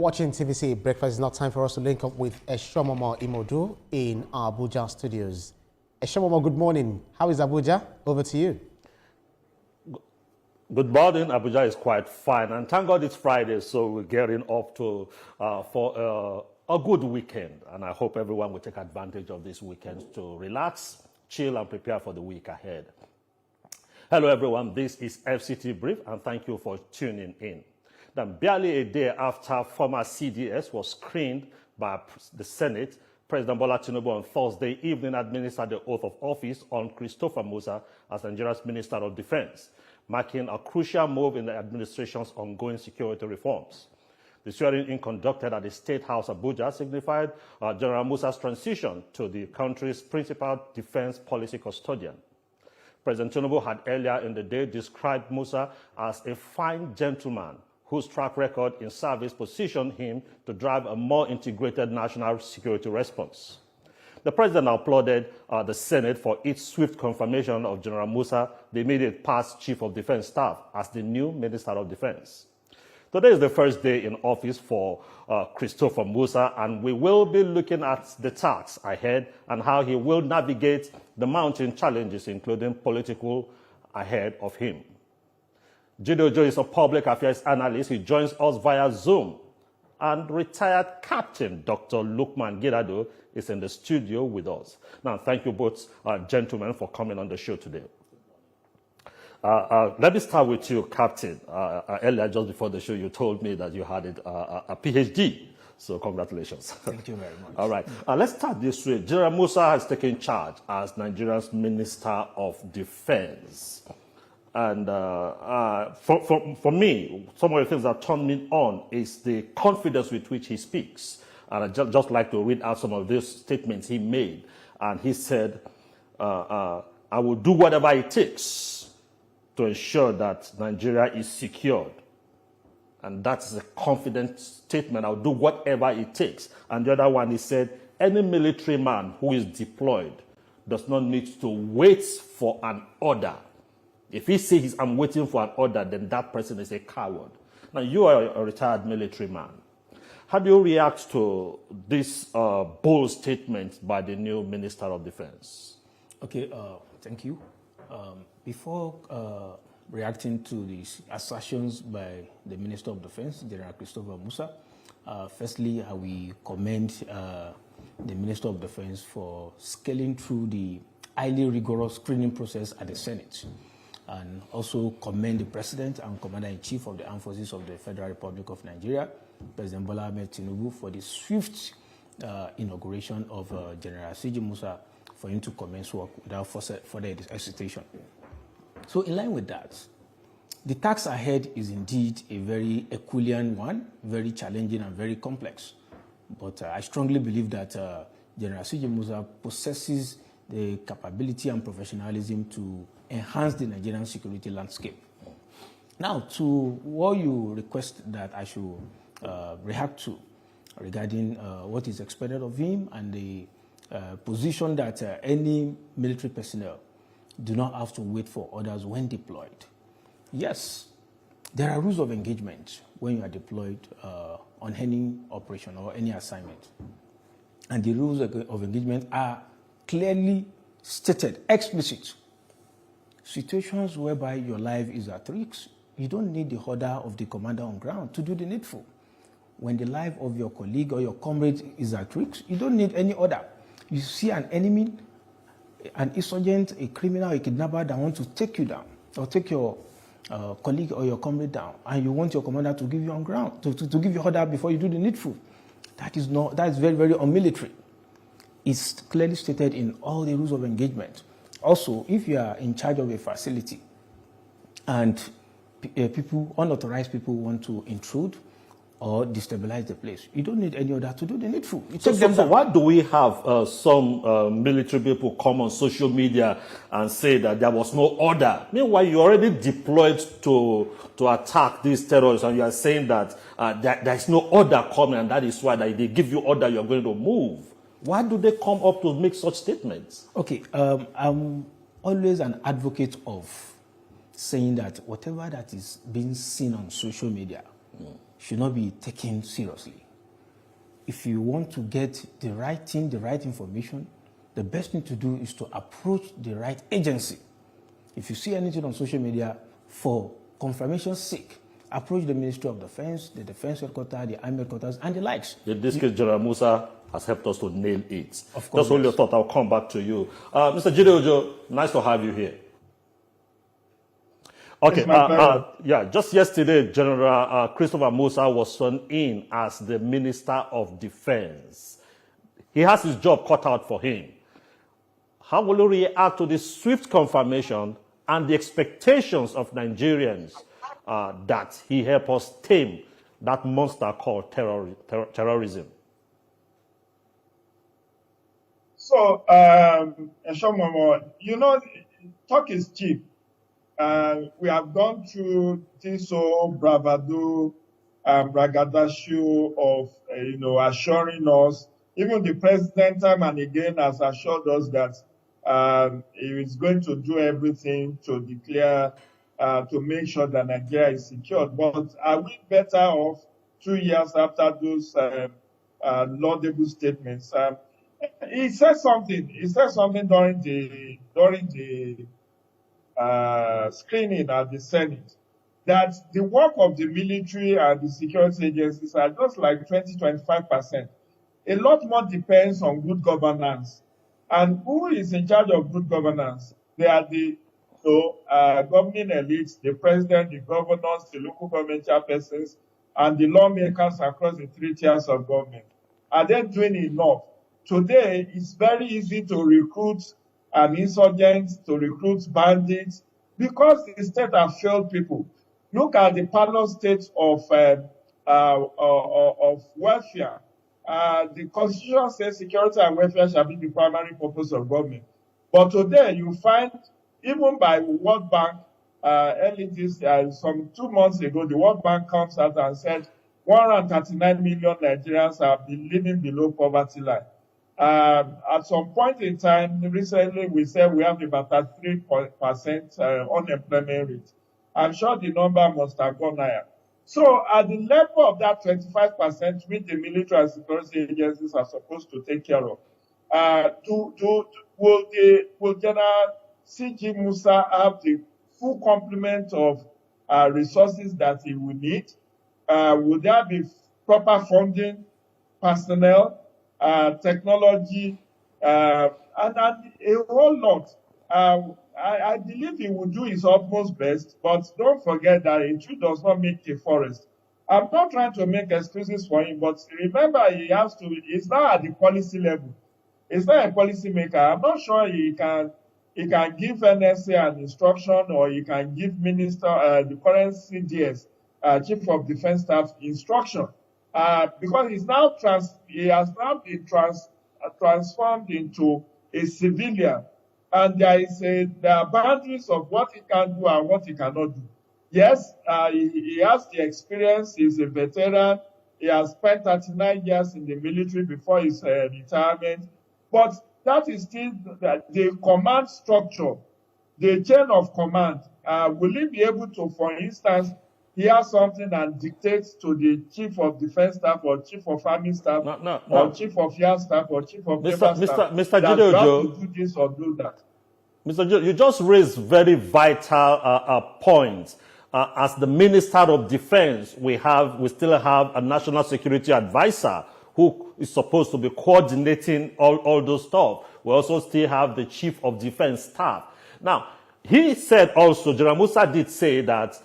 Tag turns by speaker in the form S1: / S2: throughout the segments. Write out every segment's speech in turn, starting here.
S1: watching TVC Breakfast. It's not time for us to link up with Eshomoma Imodu in our Abuja studios. Eshomoma, good morning. How is Abuja? Over to you.
S2: Good morning. Abuja is quite fine, and thank God it's Friday, so we're getting off to for a good weekend. And I hope everyone will take advantage of this weekend to relax, chill, and prepare for the week ahead. Hello, everyone. This is FCT Brief, and thank you for tuning in. Now, barely a day after former CDS was screened by the Senate, President Bola Tinubu on Thursday evening administered the oath of office on Christopher Musa as Nigeria's Minister of Defense, marking a crucial move in the administration's ongoing security reforms. The swearing-in conducted at the State House Abuja signified General Musa's transition to the country's principal defense policy custodian. President Tinubu had earlier in the day described Musa as a fine gentleman whose track record in service positioned him to drive a more integrated national security response. The president applauded the Senate for its swift confirmation of General Musa, the immediate past Chief of Defense Staff, as the new Minister of Defense. Today is the first day in office for Christopher Musa, and we will be looking at the tasks ahead and how he will navigate the mounting challenges, including political, ahead of him. Jidojo is a public affairs analyst. He joins us via Zoom. And retired Captain Dr. Lukman Gidado is in the studio with us. Now, thank you both gentlemen for coming on the show today. Let me start with you, Captain. Earlier, just before the show, you told me that you had a PhD. So congratulations.
S3: Thank you very much.
S2: All right. Let's start this way. General Musa has taken charge as Nigeria's Minister of Defense. And for me, some of the things that turn me on is the confidence with which he speaks. And I'd just like to read out some of those statements he made. And he said, I will do whatever it takes to ensure that Nigeria is secured. And that's a confident statement. I'll do whatever it takes. And the other one, he said, any military man who is deployed does not need to wait for an order. If he says, I'm waiting for an order, then that person is a coward. Now, you are a retired military man. How do you react to this bold statement by the new Minister of Defense?
S3: Okay, thank you. Before reacting to these assertions by the Minister of Defense, General Christopher Musa, firstly, I will commend the Minister of Defense for scaling through the highly rigorous screening process at the Senate, and also commend the President and Commander-in-Chief of the Armed Forces of the Federal Republic of Nigeria, President Bola Ahmed Tinubu, for the swift inauguration of General CG Musa for him to commence work without further hesitation. So in line with that, the task ahead is indeed a very Herculean one, very challenging and very complex. But I strongly believe that General CG Musa possesses the capability and professionalism to enhance the Nigerian security landscape. Now, to what you request that I should react to regarding what is expected of him and the position that any military personnel do not have to wait for orders when deployed. Yes, there are rules of engagement when you are deployed on any operation or any assignment. And the rules of engagement are clearly stated, explicit. Situations whereby your life is at risk, you don't need the order of the commander on ground to do the needful. When the life of your colleague or your comrade is at risk, you don't need any order. You see an enemy, an insurgent, a criminal, a kidnapper that wants to take you down or take your colleague or your comrade down, and you want your commander to give you on ground, to give you order before you do the needful. That is very, very unmilitary. It's clearly stated in all the rules of engagement. Also, if you are in charge of a facility and unauthorized people want to intrude or destabilize the place, you don't need any order to do the needful.
S2: So why do we have some military people come on social media and say that there was no order? Meanwhile, you already deployed to attack these terrorists, and you are saying that there is no order coming, and that is why they give you order, you are going to move. Why do they come up to make such statements?
S3: Okay, I'm always an advocate of saying that whatever that is being seen on social media should not be taken seriously. If you want to get the right thing, the right information, the best thing to do is to approach the right agency. If you see anything on social media, for confirmation's sake, approach the Ministry of Defense, the Defense Headquarters, the Army Headquarters, and the likes.
S2: In this case, General Musa has helped us to nail it.
S3: Of course.
S2: Just hold your thought. I'll come back to you. Mr. Jide Ojo, nice to have you here. Okay, yeah, just yesterday, General Christopher Musa was sworn in as the Minister of Defense. He has his job cut out for him. How will you react to this swift confirmation and the expectations of Nigerians that he help us tame that monster called terrorism?
S4: So, you know, talk is cheap. We have gone through this whole bravado and braggadocio of, assuring us. Even the president time and again has assured us that he is going to do everything to declare, to make sure that Nigeria is secured. But are we better off 2 years after those laudable statements? He said something. He said something during the screening at the Senate, that the work of the military and the security agencies are just like 20-25%. A lot more depends on good governance. And who is in charge of good governance? They are the governing elites, the president, the governors, the local government chairpersons, and the lawmakers across the 3 tiers of government. Are they doing enough? Today, it's very easy to recruit an insurgent, to recruit bandits, because the state have failed people. Look at the parallel state of welfare. The Constitution says security and welfare shall be the primary purpose of government. But today, you find, even by World Bank, some 2 months ago, the World Bank comes out and said 139 million Nigerians have been living below poverty line. At some point in time, recently, we said we have about 3% unemployment rate. I'm sure the number must have gone higher. So at the level of that 25%, which the military and security agencies are supposed to take care of, will General C.G. Musa have the full complement of resources that he would need? Would there be proper funding, personnel, technology, and a whole lot? I believe he will do his utmost best, but don't forget that a tree does not make a forest. I'm not trying to make excuses for him, but remember, he's now at the policy level. He's not a policy maker. I'm not sure he can give NSA an instruction, or he can give minister, the current CDS, Chief of Defense Staff, instruction, because he has now been transformed into a civilian. And there are boundaries of what he can do and what he cannot do. Yes, he has the experience. He's a veteran. He has spent 39 years in the military before his retirement. But that is still the command structure, the chain of command. Will he be able to, for instance, hear something and dictate to the Chief of Defense Staff, or Chief of Army Staff, or Chief of Air Staff, or Chief of Naval Staff,
S2: Mr. Jide Ojo,
S4: to do this or do that?
S2: Mr. Jide, you just raised very vital points. As the Minister of Defense, we still have a National Security Advisor who is supposed to be coordinating all those stuff. We also still have the Chief of Defense Staff. Now, he said also, General Musa did say that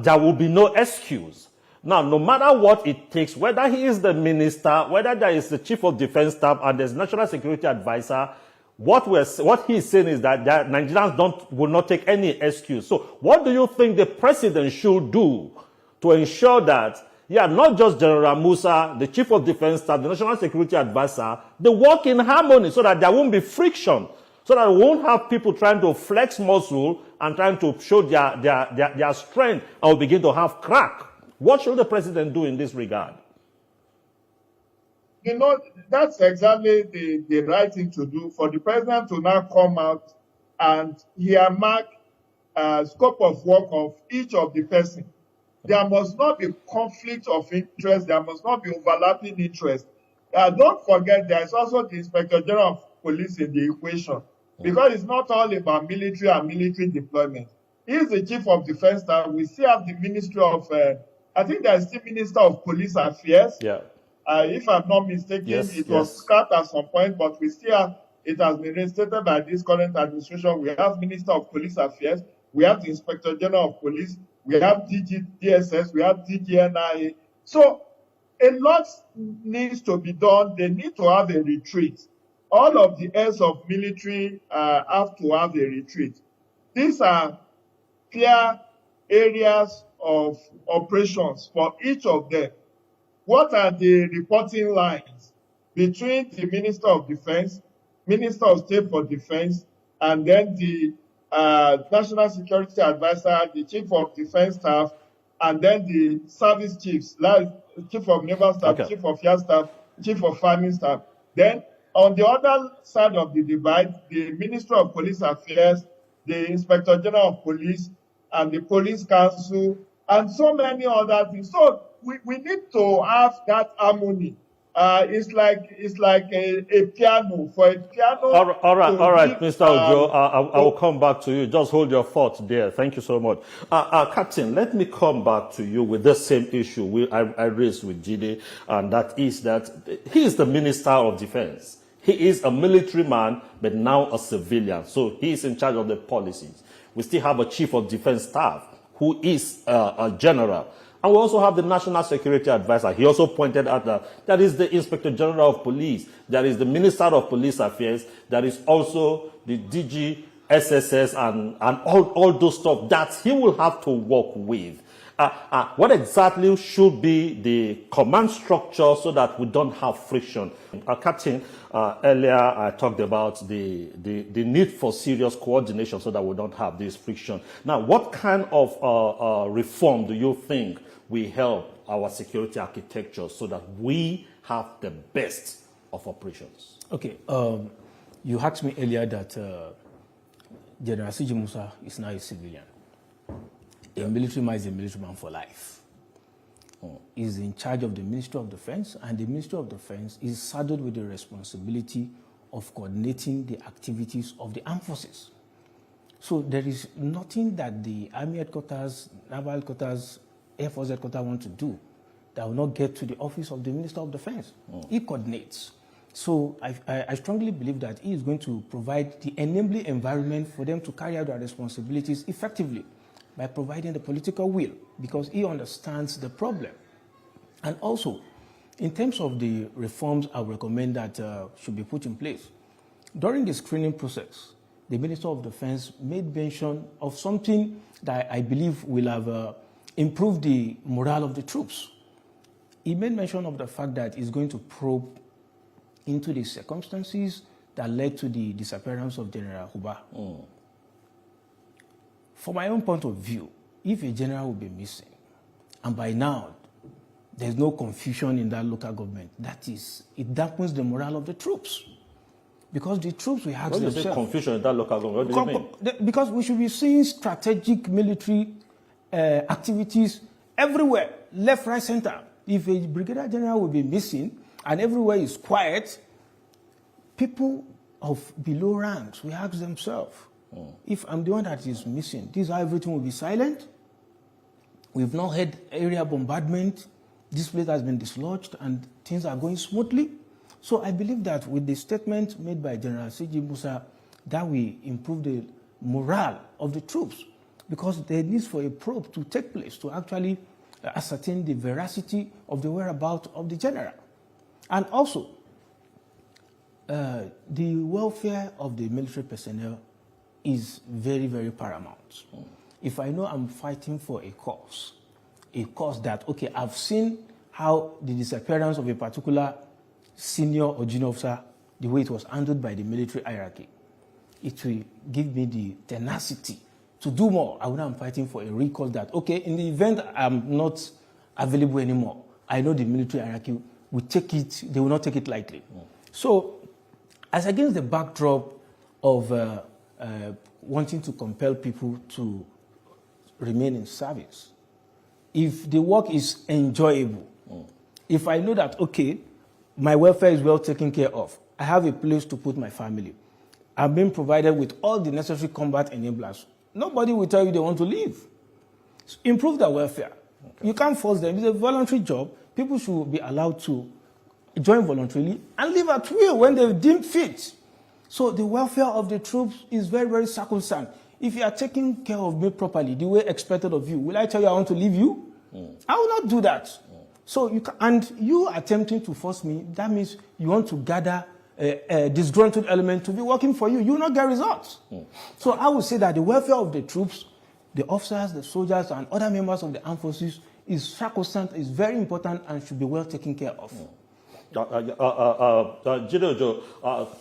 S2: there will be no excuse. Now, no matter what it takes, whether he is the minister, whether there is the Chief of Defense Staff and there's National Security Advisor, what he's saying is that Nigerians will not take any excuse. So what do you think the president should do to ensure that, not just General Musa, the Chief of Defense Staff, the National Security Advisor, they work in harmony so that there won't be friction, so that we won't have people trying to flex muscle and trying to show their strength, and will begin to have crack? What should the president do in this regard?
S4: That's exactly the right thing to do, for the president to now come out and earmark scope of work of each of the person. there must not be conflict of interest. There must not be overlapping interest. Don't forget, there is also the Inspector General of Police in the equation, because it's not all about military and military deployment. He is the Chief of Defense Staff. We still have the Ministry of, I think there is still Minister of Police Affairs.
S2: Yeah.
S4: If I'm not mistaken, it was scrapped at some point, but we still have, it has been reinstated by this current administration. We have Minister of Police Affairs. We have the Inspector General of Police. We have DSS. We have DGNIA. So a lot needs to be done. They need to have a retreat. All of the heads of military have to have a retreat. These are clear areas of operations for each of them. What are the reporting lines between the Minister of Defense, Minister of State for Defense, and then the National Security Advisor, the Chief of Defense Staff, and then the service chiefs, like Chief of Naval Staff, Chief of Air Staff, Chief of Farming Staff. Then on the other side of the divide, the Ministry of Police Affairs, the Inspector General of Police, and the Police Council, and so many other things. So we need to have that harmony. It's like a piano. For a piano.
S2: All right, Mr. Ojo, I will come back to you. Just hold your thought there. Thank you so much. Captain, let me come back to you with the same issue I raised with Jide, and that is that he is the Minister of Defense. He is a military man, but now a civilian. So he is in charge of the policies. We still have a Chief of Defense Staff who is a general. And we also have the National Security Advisor. He also pointed out that is the Inspector General of Police. There is the Minister of Police Affairs. There is also the DG, SSS, and all those stuff that he will have to work with. What exactly should be the command structure so that we don't have friction? Captain, earlier I talked about the need for serious coordination so that we don't have this friction. Now, what kind of reform do you think will help our security architecture so that we have the best of operations?
S3: Okay, you asked me earlier that General CG Musa is now a civilian. A military man is a military man for life. He's in charge of the Ministry of Defense, and the Ministry of Defense is saddled with the responsibility of coordinating the activities of the armed forces. So there is nothing that the Army headquarters, Naval headquarters, Air Force headquarters want to do that will not get to the office of the Minister of Defense. He coordinates. So I strongly believe that he is going to provide the enabling environment for them to carry out their responsibilities effectively by providing the political will, because he understands the problem. And also, in terms of the reforms I would recommend that should be put in place, during the screening process, the Minister of Defense made mention of something that I believe will have improved the morale of the troops. He made mention of the fact that he's going to probe into the circumstances that led to the disappearance of General Huba. From my own point of view, if a general will be missing, and by now there's no confusion in that local government, that is, it dampens the morale of the troops. Because the troops will ask themselves...
S2: What do you say confusion in that local government? What do you mean?
S3: Because we should be seeing strategic military activities everywhere, left, right, center. If a brigadier general will be missing and everywhere is quiet, people of below ranks will ask themselves, if I'm the one that is missing, this is how everything will be silent. We've not had area bombardment. This place has been dislodged and things are going smoothly. So I believe that with the statement made by General CG Musa, that will improve the morale of the troops, because there needs for a probe to take place to actually ascertain the veracity of the whereabouts of the general. And also, the welfare of the military personnel is very, very paramount. If I know I'm fighting for a cause that, okay, I've seen how the disappearance of a particular senior or junior officer, the way it was handled by the military hierarchy, it will give me the tenacity to do more. I am fighting for a recall that, okay, in the event I'm not available anymore, I know the military hierarchy will take it, they will not take it lightly. So, as against the backdrop of wanting to compel people to remain in service, if the work is enjoyable, if I know that, okay, my welfare is well taken care of, I have a place to put my family, I'm being provided with all the necessary combat enablers, nobody will tell you they want to leave. So improve their welfare. Okay. You can't force them. It's a voluntary job. People should be allowed to join voluntarily and leave at will when they deem fit. So the welfare of the troops is very, very sacrosanct. If you are taking care of me properly, the way expected of you, will I tell you I want to leave you? I will not do that. So you can, and you attempting to force me, that means you want to gather a disgruntled element to be working for you. You will not get results. So I would say that the welfare of the troops, the officers, the soldiers, and other members of the armed forces is sacrosanct, is very important, and should be well taken care of.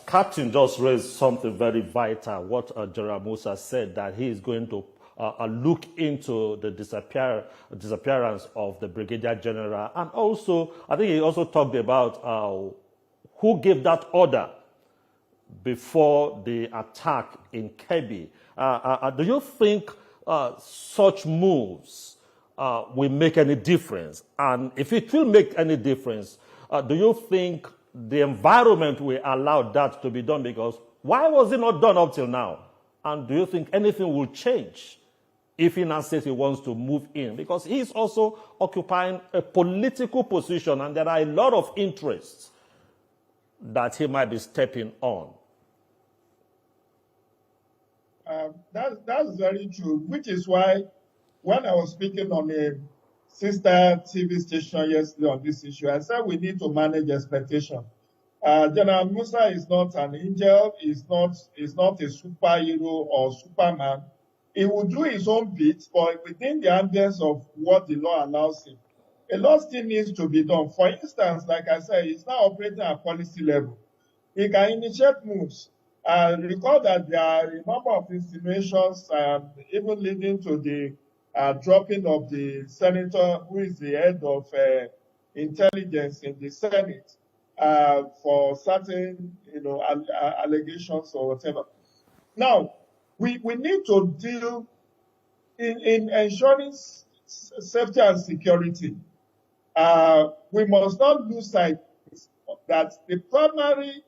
S2: Captain just raised something very vital. What General Musa said, that he is going to look into the disappearance of the Brigadier General, and also I think he also talked about who gave that order before the attack in Kebbi. Do you think such moves will make any difference? And if it will make any difference, do you think the environment will allow that to be done? Because why was it not done up till now? And do you think anything will change if he now says he wants to move in? Because he's also occupying a political position, and there are a lot of interests that he might be stepping on.
S4: That's very true, which is why when I was speaking on a sister TV station yesterday on this issue, I said we need to manage expectation. General Musa is not an angel, is not a superhero or Superman. He will do his own bit, but within the ambience of what the law allows him. A lot still needs to be done. For instance, like I said, he's now operating at policy level. He can initiate moves. Recall that there are a number of insinuations, even leading to the dropping of the senator who is the head of intelligence in the Senate for certain, allegations or whatever. Now, we need to deal in ensuring safety and security. We must not lose sight that the primary.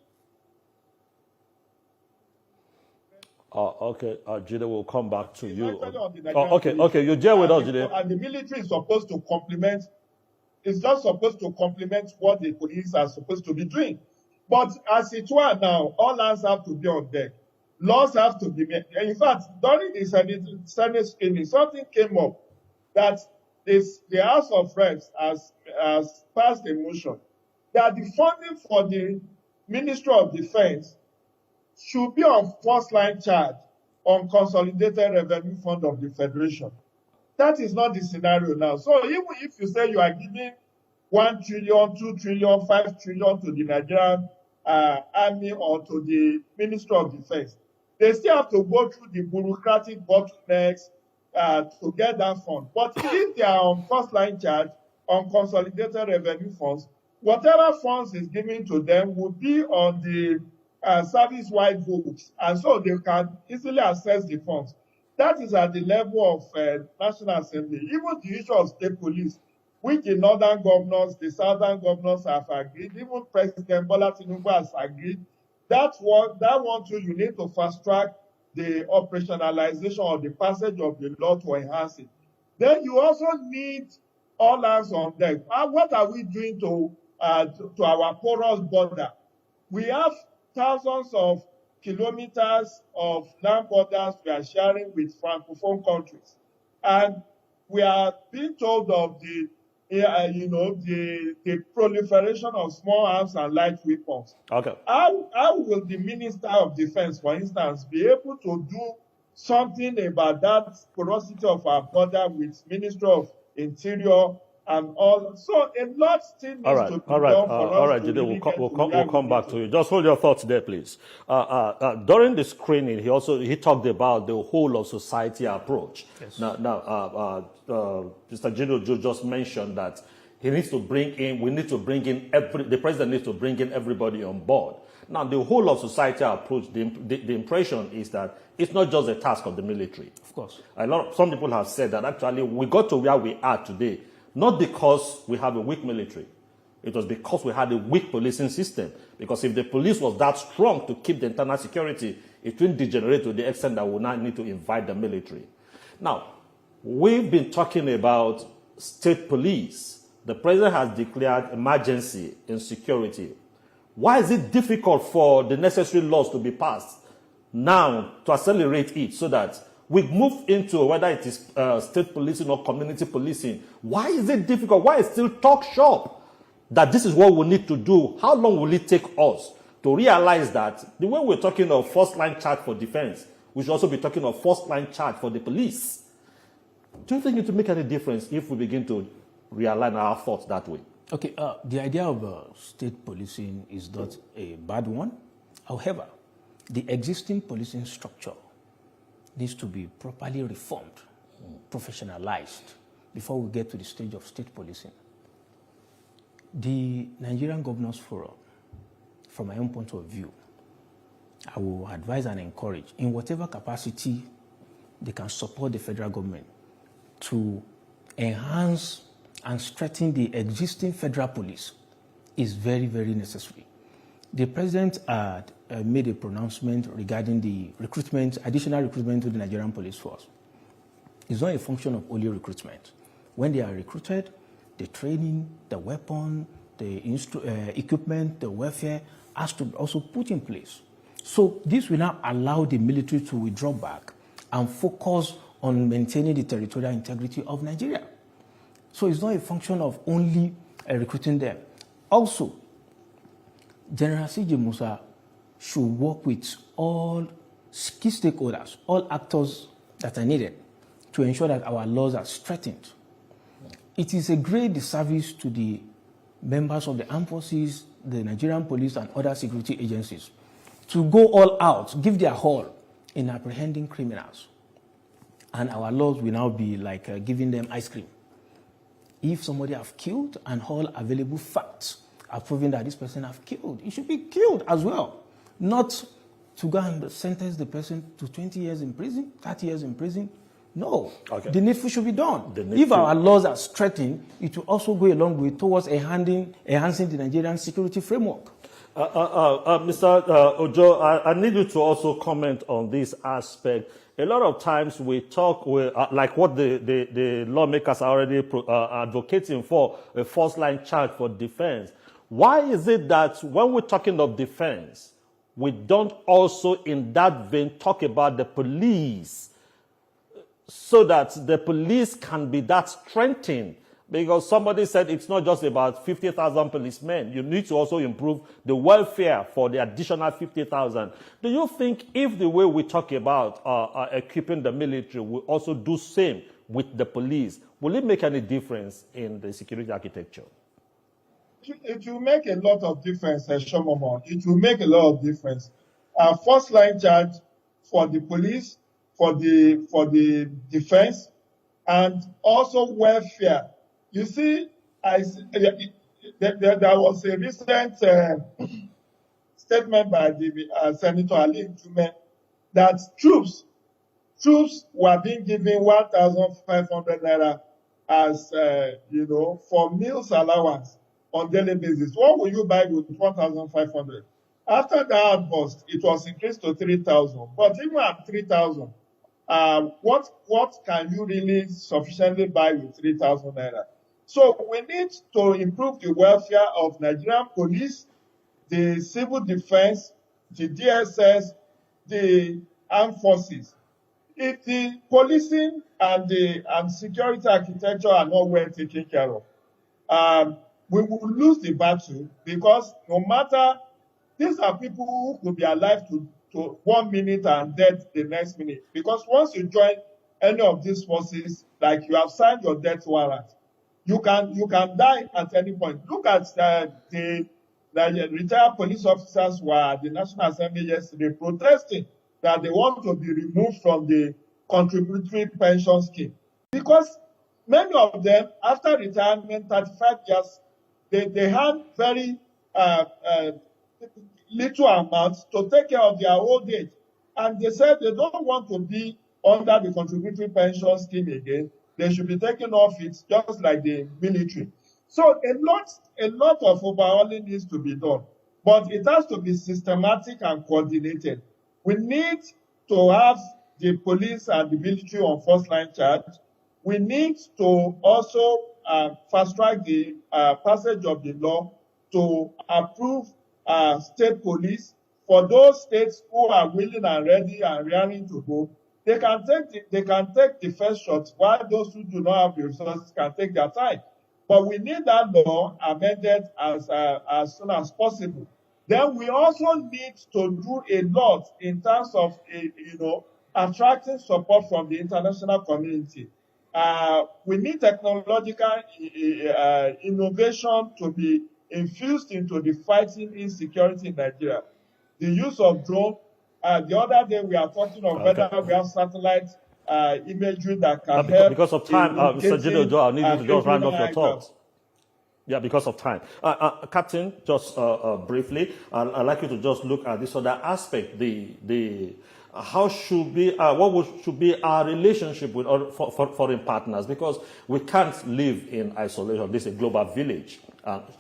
S2: Okay, Jide will come back to you.
S4: Okay,
S2: you're there with us, Jide.
S4: And the military is supposed to complement. It's just supposed to complement what the police are supposed to be doing. But as it were now, all hands have to be on deck. Laws have to be made. In fact, during the Senate screening, something came up that the House of Reps has passed a motion that the funding for the Ministry of Defense should be on first-line charge on Consolidated Revenue Fund of the Federation. That is not the scenario now. So even if you say you are giving 1 trillion, 2 trillion, 5 trillion to the Nigerian Army or to the Ministry of Defense, they still have to go through the bureaucratic bottlenecks to get that fund. But if they are on first-line charge on Consolidated Revenue Funds, whatever funds is given to them will be on the service-wide books, and so they can easily access the funds. That is at the level of National Assembly. Even the issue of state police, which the northern governors, the southern governors have agreed, even President Bola Tinubu has agreed, that one too, you need to fast-track the operationalization of the passage of the law to enhance it. Then you also need all hands on deck. What are we doing to our porous border? We have thousands of kilometers of land borders we are sharing with Francophone countries. And we are being told of the proliferation of small arms and light weapons.
S2: Okay.
S4: How will the Minister of Defense, for instance, be able to do something about that porosity of our border with Ministry of Interior and all? So a lot still needs to be done for us.
S2: All right, Jide, we'll come back to you. Just hold your thoughts there, please. During the screening, he talked about the whole of society approach.
S3: Yes.
S2: Now, Mr. Jide just mentioned that He needs to bring in, we need to bring in the president needs to bring in everybody on board. Now, the whole of society approach, the impression is that it's not just a task of the military.
S3: Of course.
S2: Some people have said that actually we got to where we are today, not because we have a weak military. It was because we had a weak policing system. Because if the police was that strong to keep the internal security, it will degenerate to the extent that we now need to invite the military. Now, we've been talking about state police. The president has declared emergency in security. Why is it difficult for the necessary laws to be passed now to accelerate it so that we move into whether it is state policing or community policing? Why is it difficult? Why is it still talk shop that this is what we need to do? How long will it take us to realize that the way we're talking of first line charge for defense, we should also be talking of first line charge for the police? Do you think it will make any difference if we begin to realign our thoughts that way?
S3: Okay, the idea of state policing is not a bad one. However, the existing policing structure needs to be properly reformed, professionalized, before we get to the stage of state policing. The Nigerian Governors Forum, from my own point of view, I will advise and encourage, in whatever capacity they can support the federal government to enhance and strengthen the existing federal police is very, very necessary. The president had made a pronouncement regarding the recruitment, additional recruitment to the Nigerian police force. It's not a function of only recruitment. When they are recruited, the training, the weapon, the equipment, the welfare has to be also put in place. So this will now allow the military to withdraw back and focus on maintaining the territorial integrity of Nigeria. So it's not a function of only recruiting them. Also, General C.J. Musa should work with all key stakeholders, all actors that are needed to ensure that our laws are strengthened. It is a great disservice to the members of the armed forces, the Nigerian police, and other security agencies to go all out, give their all in apprehending criminals. And our laws will now be like giving them ice cream. If somebody have killed and all available facts are proving that this person have killed, he should be killed as well. Not to go and sentence the person to 20 years in prison, 30 years in prison. No,
S2: okay.
S3: The needful should be done. If our laws are strengthened, it will also go a long way towards enhancing the Nigerian security framework.
S2: Mr. Ojo, I need you to also comment on this aspect. A lot of times we talk, like what the lawmakers are already advocating for, a first line charge for defense. Why is it that when we're talking of defense, we don't also in that vein talk about the police so that the police can be that strengthened? Because somebody said it's not just about 50,000 policemen. You need to also improve the welfare for the additional 50,000. Do you think if the way we talk about equipping the military will also do same with the police, will it make any difference in the security architecture?
S4: It will make a lot of difference, Shomomo. It will make a lot of difference. First line charge for the police, for the defense, and also welfare. You see, there was a recent statement by the Senator Ali Ntume that troops were being given 1,500 naira as for meals allowance on daily basis. What will you buy with 1,500? After that bust, it was increased to 3,000. But even at 3,000, what can you really sufficiently buy with 3,000 naira? So we need to improve the welfare of Nigerian police, the civil defense, the DSS, the armed forces. If the policing and security architecture are not well taken care of, we will lose the battle, because no matter, these are people who could be alive to 1 minute and dead the next minute. Because once you join any of these forces, like you have signed your death warrant, you can die at any point. Look at the retired police officers who were at the National Assembly yesterday protesting that they want to be removed from the contributory pension scheme. Because Many of them, after retirement, 35 years, they had very little amounts to take care of their old age. And they said they don't want to be under the contributory pension scheme again. They should be taken off it, just like the military. So a lot of overhauling needs to be done, but it has to be systematic and coordinated. We need to have the police and the military on first line charge. We need to also fast track the passage of the law to approve state police. For those states who are willing and ready and raring to go, they can take the first shot, while those who do not have the resources can take their time. But we need that law amended as soon as possible. Then we also need to do a lot in terms of attracting support from the international community. We need technological innovation to be infused into the fighting insecurity in Nigeria. The use of drone. The other day we are talking of whether we have satellite imagery that can help.
S2: Because of time, Mr. Gideon, I need you to just round off your thoughts. Yeah, because of time. Captain, just briefly, I'd like you to just look at this other aspect, how should be, should be our relationship with foreign partners, because we can't live in isolation. This is a global village.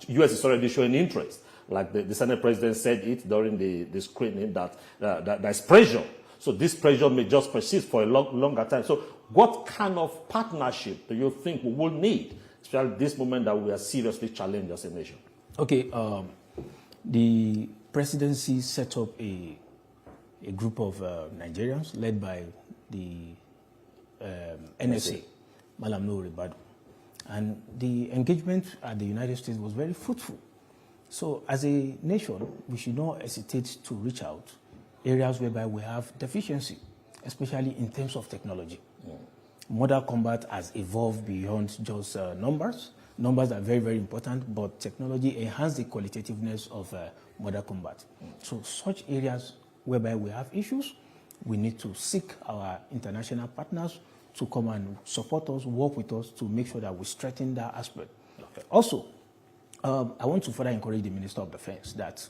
S2: U.S. is already showing interest. Like the Senate President said it during the screening, that there's pressure. So this pressure may just persist for a longer time. So what kind of partnership do you think we will need, especially this moment that we are seriously challenged as a nation?
S3: Okay, the presidency set up a group of Nigerians led by the NSA, Malam Nuhu Ribadu. And the engagement at the United States was very fruitful. So as a nation, we should not hesitate to reach out areas whereby we have deficiency, especially in terms of technology. Modern combat has evolved beyond just numbers. Numbers are very, very important, but technology enhances the qualitativeness of modern combat. So such areas whereby we have issues, we need to seek our international partners to come and support us, work with us to make sure that we strengthen that aspect. Okay. Also, I want to further encourage the Minister of Defense that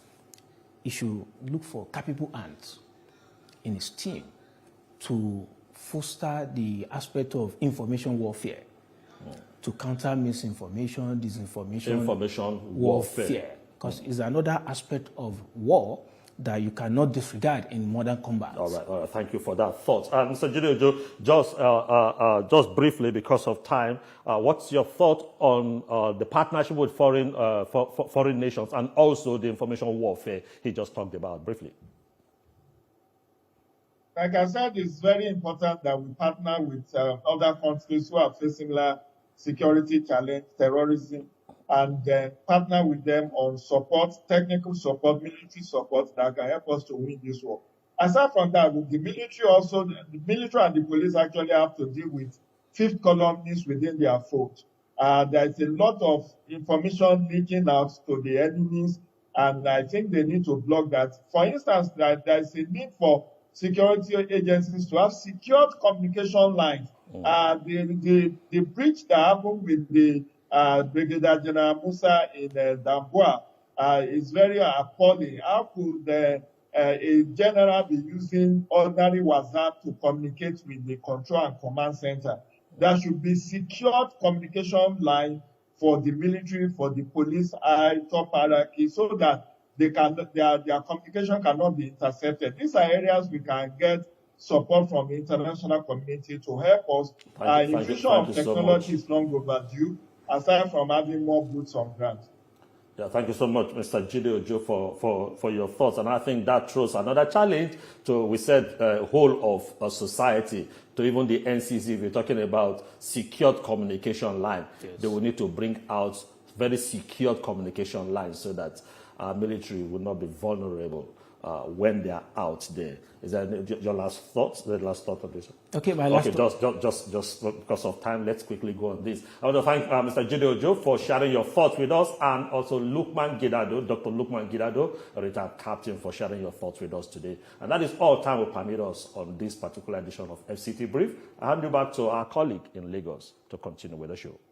S3: he should look for capable hands in his team to foster the aspect of information warfare, to counter misinformation, disinformation,
S2: information warfare.
S3: Because it's another aspect of war that you cannot disregard in modern combat.
S2: All right. Thank you for that thought. Mr. Gideon, just briefly, because of time, what's your thought on the partnership with foreign nations and also the information warfare he just talked about briefly?
S4: Like I said, it's very important that we partner with other countries who have faced similar security challenge, terrorism, and partner with them on support, technical support, military support that can help us to win this war. Aside from that, the military and the police actually have to deal with fifth columnists within their fold. There's a lot of information leaking out to the enemies, and I think they need to block that. For instance, there's a need for security agencies to have secured communication lines. The breach that happened with the Brigadier General Musa in Damboa is very appalling. How could a general be using ordinary WhatsApp to communicate with the control and command center? There should be secured communication line for the military, for the police, top hierarchy, so that their communication cannot be intercepted. These are areas we can get support from the international community to help us. Infusion of technology is long overdue, aside from having more boots on ground.
S2: Yeah, thank you so much, Mr. Gideon for your thoughts. And I think that throws another challenge to, we said, whole of society, to even the NCC. If you're talking about secured communication line, yes, they will need to bring out very secured communication lines so that our military will not be vulnerable when they are out there. Is that your last thoughts? The last thought on this?
S3: Okay, my last
S2: just because of time, let's quickly go on this. I want to thank Mr. Jide Ojo for sharing your thoughts with us, and also Lukman Gidado, Dr. Lukman Gidado, a retired captain, for sharing your thoughts with us today. And that is all time will permit us on this particular edition of FCT Brief. I hand you back to our colleague in Lagos to continue with the show.